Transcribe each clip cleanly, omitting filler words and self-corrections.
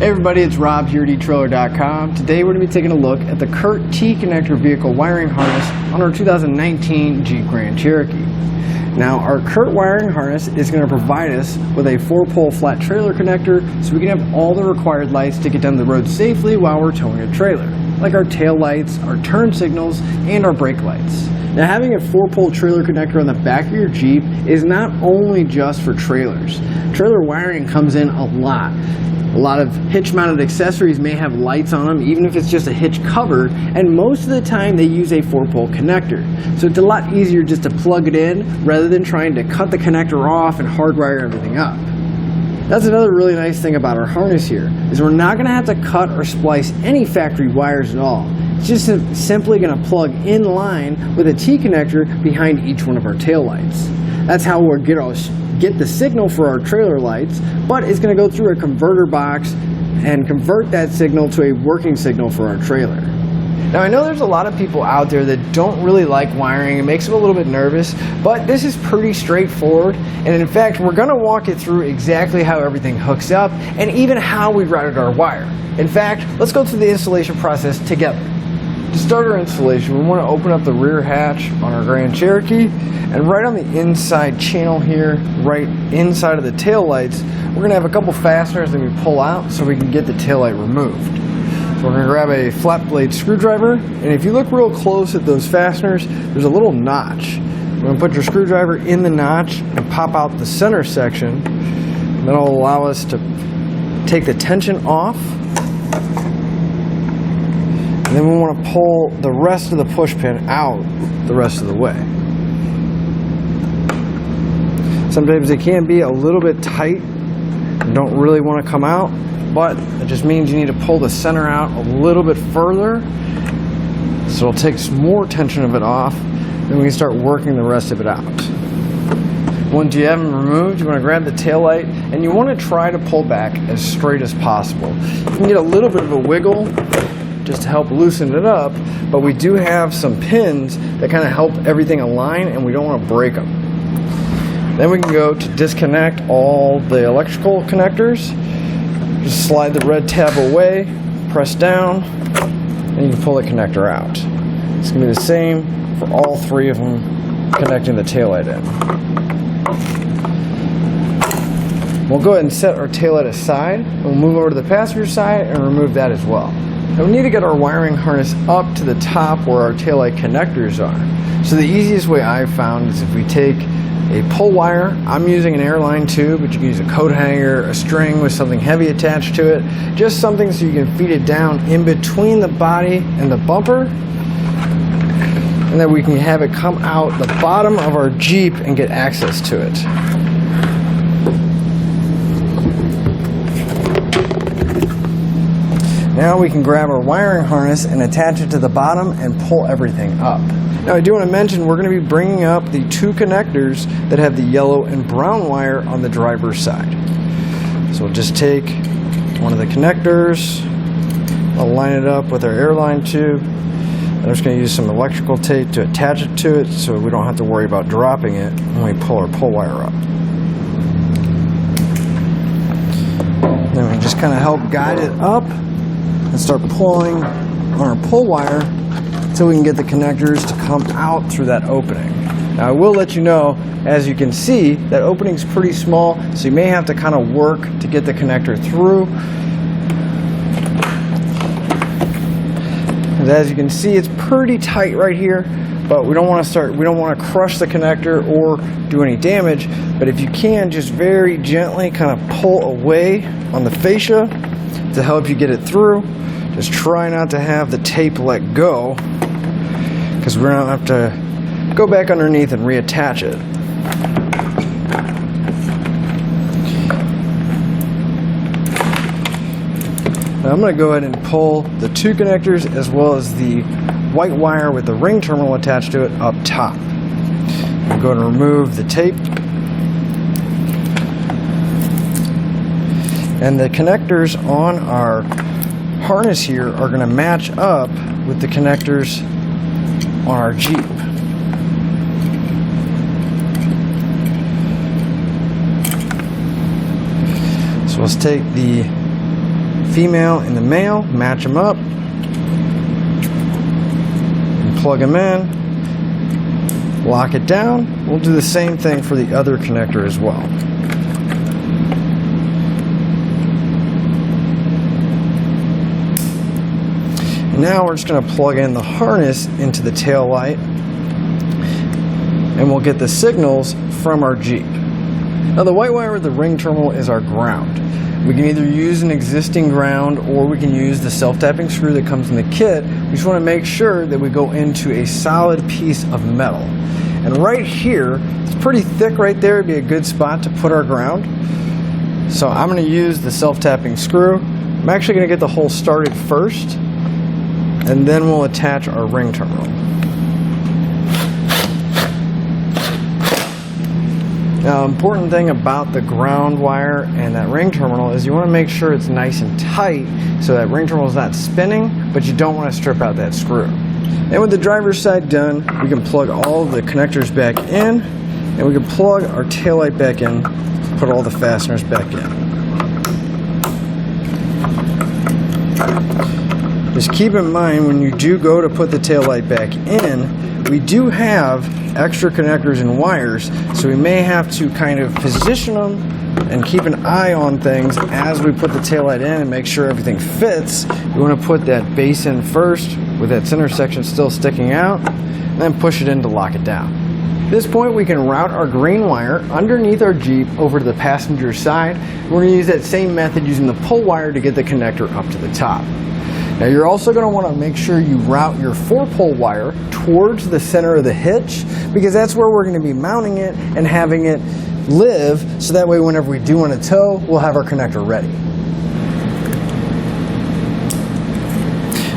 Hey everybody, it's Rob here at etrailer.com. Today we're going to be taking a look at the Curt T-connector vehicle wiring harness on our 2019 Jeep Grand Cherokee. Now our Curt wiring harness is going to provide us with a 4-pole flat trailer connector so we can have all the required lights to get down the road safely while we're towing a trailer, like our tail lights, our turn signals, and our brake lights. Now having a 4-pole trailer connector on the back of your Jeep is not only just for trailers. Trailer wiring comes in a lot. A lot of hitch-mounted accessories may have lights on them, even if it's just a hitch cover, and most of the time they use a 4-pole connector. So it's a lot easier just to plug it in rather than trying to cut the connector off and hardwire everything up. That's another really nice thing about our harness here, is we're not going to have to cut or splice any factory wires at all. It's just simply going to plug in line with a T-connector behind each one of our tail lights. That's how we'll get the signal for our trailer lights, but it's going to go through a converter box and convert that signal to a working signal for our trailer. Now I know there's a lot of people out there that don't really like wiring. It makes them a little bit nervous, but this is pretty straightforward, and in fact we're going to walk it through exactly how everything hooks up and even how we routed our wire. In fact, let's go through the installation process together. To start our installation, we want to open up the rear hatch on our Grand Cherokee, and right on the inside channel here, right inside of the tail lights, we're going to have a couple fasteners that we pull out so we can get the tail light removed. So we're going to grab a flat blade screwdriver, and if you look real close at those fasteners, there's a little notch. You're going to put your screwdriver in the notch and pop out the center section. That'll allow us to take the tension off. And then we want to pull the rest of the push pin out the rest of the way. Sometimes they can be a little bit tight and don't really want to come out, but it just means you need to pull the center out a little bit further so it'll take some more tension of it off, then we can start working the rest of it out. Once you have them removed, you want to grab the tail light and you want to try to pull back as straight as possible. You can get a little bit of a wiggle just to help loosen it up, but we do have some pins that kind of help everything align and we don't want to break them. Then we can go to disconnect all the electrical connectors. Just slide the red tab away, press down, and you can pull the connector out. It's going to be the same for all three of them connecting the taillight in. We'll go ahead and set our taillight aside, and we'll move over to the passenger side and remove that as well. Now we need to get our wiring harness up to the top where our taillight connectors are. So the easiest way I've found is if we take a pull wire, I'm using an Airline tube, but you can use a coat hanger, a string with something heavy attached to it, just something so you can feed it down in between the body and the bumper, and then we can have it come out the bottom of our Jeep and get access to it. Now we can grab our wiring harness and attach it to the bottom and pull everything up. Now I do want to mention we're going to be bringing up the two connectors that have the yellow and brown wire on the driver's side. So we'll just take one of the connectors, I'll line it up with our Airline tube, and I'm just going to use some electrical tape to attach it to it so we don't have to worry about dropping it when we pull our pull wire up. Then we just kind of help guide it up and start pulling on our pull wire until we can get the connectors to come out through that opening. Now I will let you know, as you can see, that opening's pretty small, so you may have to kind of work to get the connector through. And as you can see, it's pretty tight right here, but we don't want to crush the connector or do any damage. But if you can, just very gently kind of pull away on the fascia to help you get it through. Just try not to have the tape let go, because we're going to have to go back underneath and reattach it. Now I'm going to go ahead and pull the two connectors as well as the white wire with the ring terminal attached to it up top. I'm going to remove the tape. And the connectors on our harness here are going to match up with the connectors on our Jeep. So let's take the female and the male, match them up, and plug them in, lock it down. We'll do the same thing for the other connector as well. And now we're just going to plug in the harness into the tail light, and we'll get the signals from our Jeep. Now the white wire with the ring terminal is our ground. We can either use an existing ground or we can use the self-tapping screw that comes in the kit. We just want to make sure that we go into a solid piece of metal. And right here, it's pretty thick right there. It'd be a good spot to put our ground. So I'm going to use the self-tapping screw. I'm actually going to get the hole started first, and then we'll attach our ring terminal. Now, the important thing about the ground wire and that ring terminal is you want to make sure it's nice and tight so that ring terminal is not spinning, but you don't want to strip out that screw. And with the driver's side done, we can plug all the connectors back in, and we can plug our taillight back in, put all the fasteners back in. Just keep in mind when you do go to put the taillight back in, we do have extra connectors and wires, so we may have to kind of position them and keep an eye on things as we put the taillight in and make sure everything fits. You want to put that base in first with that center section still sticking out, and then push it in to lock it down. At this point we can route our green wire underneath our Jeep over to the passenger side. We're going to use that same method using the pull wire to get the connector up to the top. Now you're also going to want to make sure you route your 4-pole wire towards the center of the hitch, because that's where we're going to be mounting it and having it live, so that way whenever we do want to tow, we'll have our connector ready.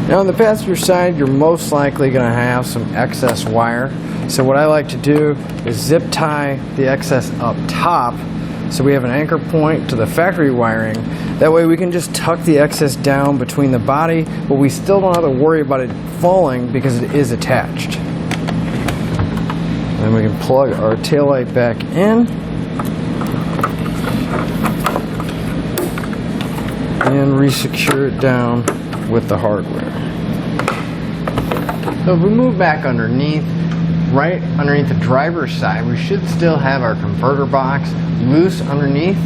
Now on the passenger side, you're most likely going to have some excess wire. So what I like to do is zip tie the excess up top, so we have an anchor point to the factory wiring. That way we can just tuck the excess down between the body, but we still don't have to worry about it falling because it is attached. Then we can plug our taillight back in and re-secure it down with the hardware. So if we move back underneath, right underneath the driver's side, we should still have our converter box loose underneath,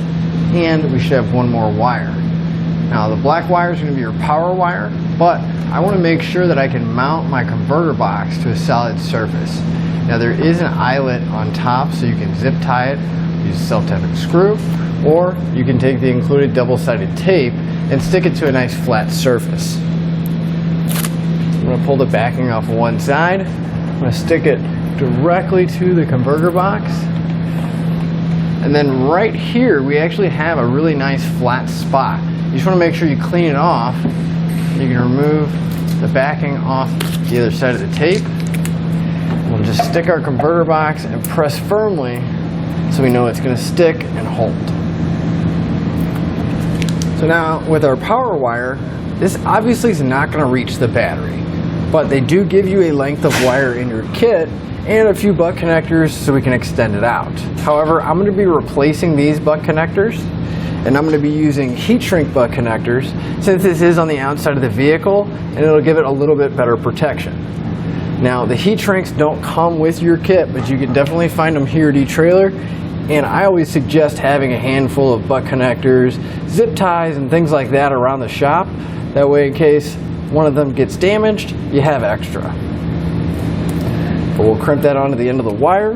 and we should have one more wire. Now the black wire is going to be your power wire, but I want to make sure that I can mount my converter box to a solid surface. Now there is an eyelet on top, so you can zip tie it, use a self-tapping screw, or you can take the included double-sided tape and stick it to a nice flat surface. I'm going to pull the backing off one side. I'm going to stick it directly to the converter box. And then right here, we actually have a really nice flat spot. You just want to make sure you clean it off. You can remove the backing off the other side of the tape. We'll just stick our converter box and press firmly so we know it's going to stick and hold. So now with our power wire, this obviously is not going to reach the battery, but they do give you a length of wire in your kit and a few butt connectors so we can extend it out. However, I'm going to be replacing these butt connectors, and I'm going to be using heat shrink butt connectors since this is on the outside of the vehicle, and it'll give it a little bit better protection. Now the heat shrinks don't come with your kit, but you can definitely find them here at eTrailer, and I always suggest having a handful of butt connectors, zip ties, and things like that around the shop. That way, in case one of them gets damaged, you have extra. But we'll crimp that onto the end of the wire.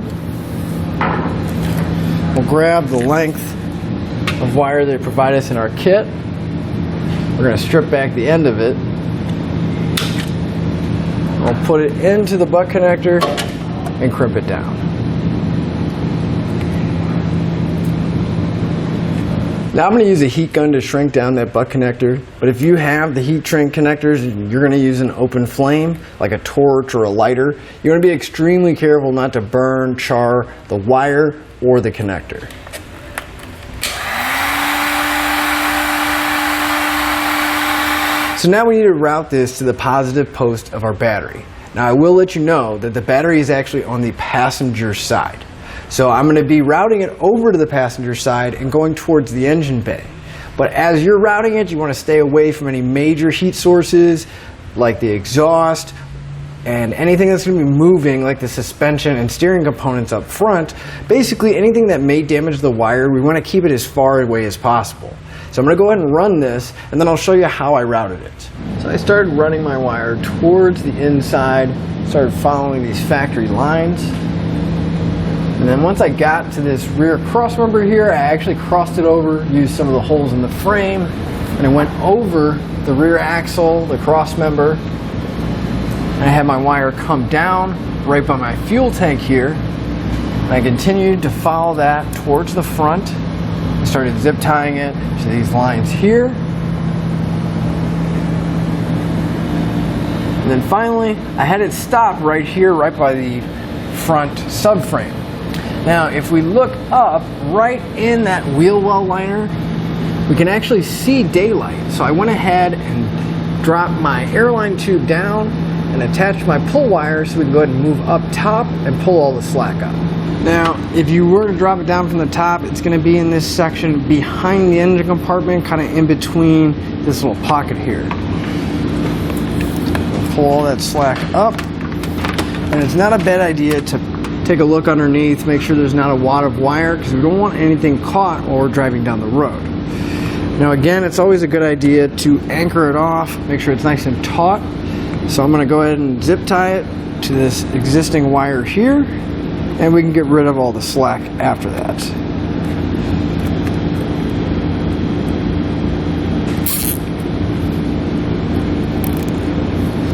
We'll grab the length of wire they provide us in our kit. We're going to strip back the end of it. I'll put it into the butt connector and crimp it down. Now I'm going to use a heat gun to shrink down that butt connector, but if you have the heat shrink connectors and you're going to use an open flame, like a torch or a lighter, you're going to be extremely careful not to burn, char the wire or the connector. So now we need to route this to the positive post of our battery. Now I will let you know that the battery is actually on the passenger side. So I'm going to be routing it over to the passenger side and going towards the engine bay. But as you're routing it, you want to stay away from any major heat sources like the exhaust and anything that's going to be moving, like the suspension and steering components up front. Basically anything that may damage the wire, we want to keep it as far away as possible. So I'm going to go ahead and run this, and then I'll show you how I routed it. So I started running my wire towards the inside, started following these factory lines. And then once I got to this rear cross member here, I actually crossed it over, used some of the holes in the frame, and I went over the rear axle, the cross member, and I had my wire come down right by my fuel tank here. And I continued to follow that towards the front. I started zip tying it to these lines here. And then finally, I had it stop right here, right by the front subframe. Now, if we look up right in that wheel well liner, we can actually see daylight. So I went ahead and dropped my Airline tube down and attached my pull wire so we can go ahead and move up top and pull all the slack up. Now, if you were to drop it down from the top, it's going to be in this section behind the engine compartment, kind of in between this little pocket here. We'll pull all that slack up, and it's not a bad idea to take a look underneath, make sure there's not a wad of wire, because we don't want anything caught while we're driving down the road. Now again, it's always a good idea to anchor it off, make sure it's nice and taut. So I'm going to go ahead and zip tie it to this existing wire here, and we can get rid of all the slack after that.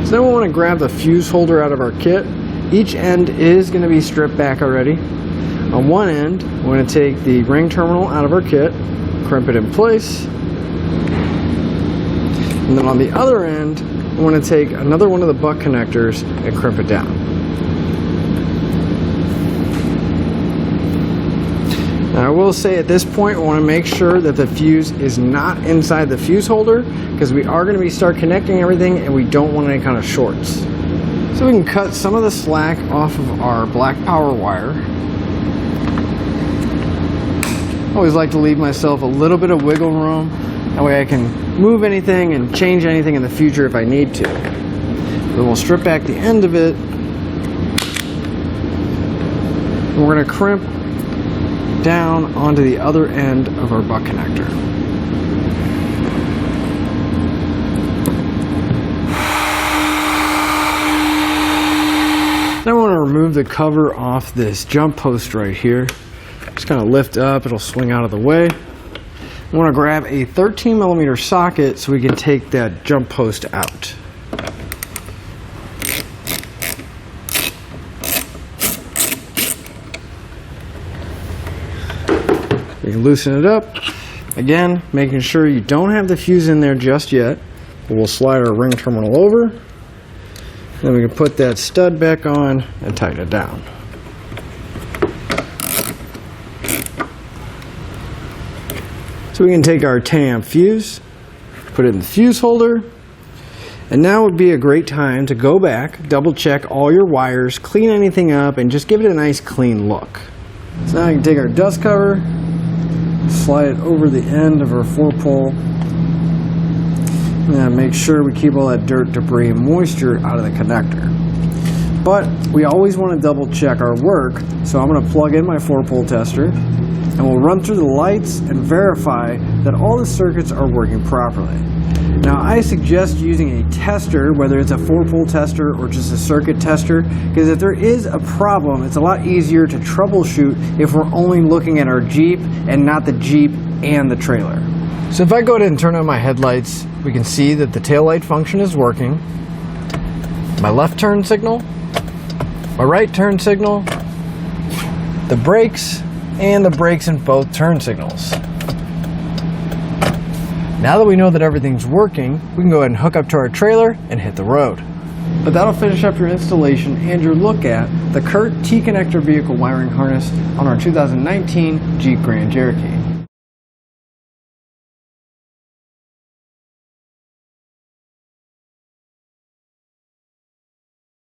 So then we want to grab the fuse holder out of our kit. Each end is going to be stripped back already. On one end, we're going to take the ring terminal out of our kit, crimp it in place. And then on the other end, we want to take another one of the butt connectors and crimp it down. Now I will say at this point, we want to make sure that the fuse is not inside the fuse holder, because we are going to start connecting everything and we don't want any kind of shorts. So we can cut some of the slack off of our black power wire. I always like to leave myself a little bit of wiggle room. That way I can move anything and change anything in the future if I need to. Then we'll strip back the end of it. And we're going to crimp down onto the other end of our butt connector. Then I want to remove the cover off this jump post right here. Just kind of lift up, it'll swing out of the way. I want to grab a 13mm socket so we can take that jump post out. We can loosen it up. Again, making sure you don't have the fuse in there just yet. We'll slide our ring terminal over. Then we can put that stud back on and tighten it down. So we can take our 10-amp fuse, put it in the fuse holder, and now would be a great time to go back, double check all your wires, clean anything up, and just give it a nice clean look. So now we can take our dust cover, slide it over the end of our 4-pole, and make sure we keep all that dirt, debris, and moisture out of the connector. But we always want to double check our work, so I'm going to plug in my 4-pole tester, and we'll run through the lights and verify that all the circuits are working properly. Now I suggest using a tester, whether it's a 4-pole tester or just a circuit tester, because if there is a problem, it's a lot easier to troubleshoot if we're only looking at our Jeep and not the Jeep and the trailer. So if I go ahead and turn on my headlights, we can see that the taillight function is working. My left turn signal, my right turn signal, the brakes, and the brakes in both turn signals. Now that we know that everything's working, we can go ahead and hook up to our trailer and hit the road. But that'll finish up your installation and your look at the Curt T-connector vehicle wiring harness on our 2019 Jeep Grand Cherokee.